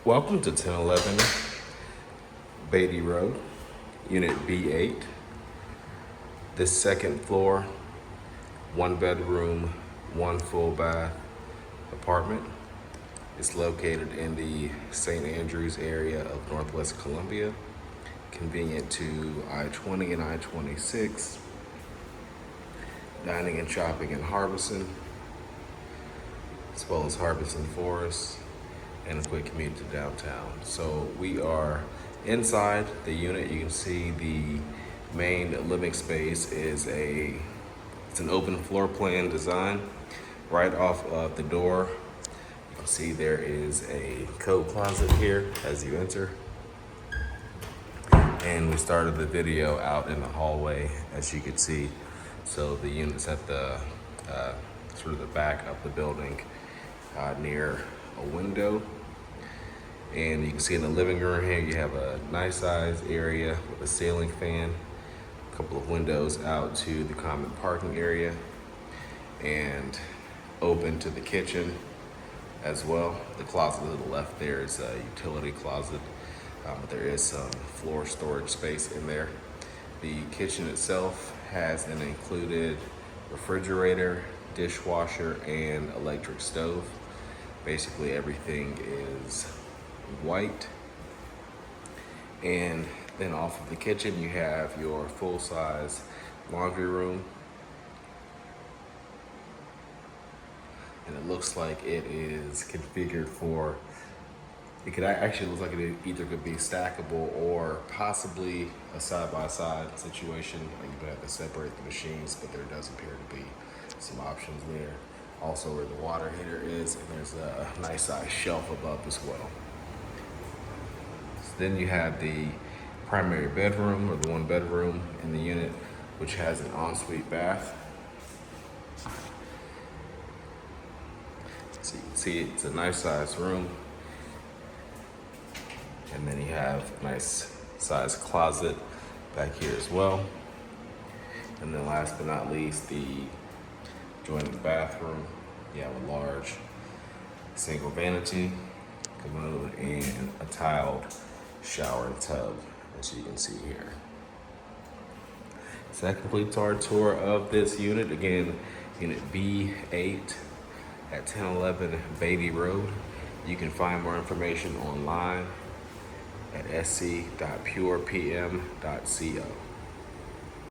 Welcome to 1011 Beatty Road, Unit B8. This second floor, one bedroom, one full bath apartment. It's located in the St. Andrews area of Northwest Columbia, convenient to I-20 and I-26, dining and shopping in Harbison, as well as Harbison Forest, and a quick commute to downtown. So we are inside the unit. You can see the main living space is it's an open floor plan design. Right off of the door, you can see there is a coat closet here as you enter. And we started the video out in the hallway, as you can see. So the unit's at the sort of the back of the building, near a window. And you can see in the living room here, you have a nice sized area with a ceiling fan, a couple of windows out to the common parking area, and open to the kitchen as well. The closet to the left there is a utility closet, but there is some floor storage space in there. The kitchen itself has an included refrigerator, dishwasher, and electric stove. Basically everything is white. And then off of the kitchen, you have your full-size laundry room. And it looks like it is configured for, it could actually look like it either could be stackable or possibly a side-by-side situation. You would have to separate the machines, but there does appear to be some options there. Also where the water heater is, and there's a nice size shelf above as well. So then you have the primary bedroom, or the one bedroom in the unit, which has an ensuite bath. So you can see it's a nice size room. And then you have a nice size closet back here as well. And then last but not least, the adjoining bathroom. You have a large single vanity, commode, and a tiled shower and tub, as you can see here. So that completes our tour of this unit. Again, unit B8 at 1011 Beatty Road. You can find more information online at sc.purepm.co.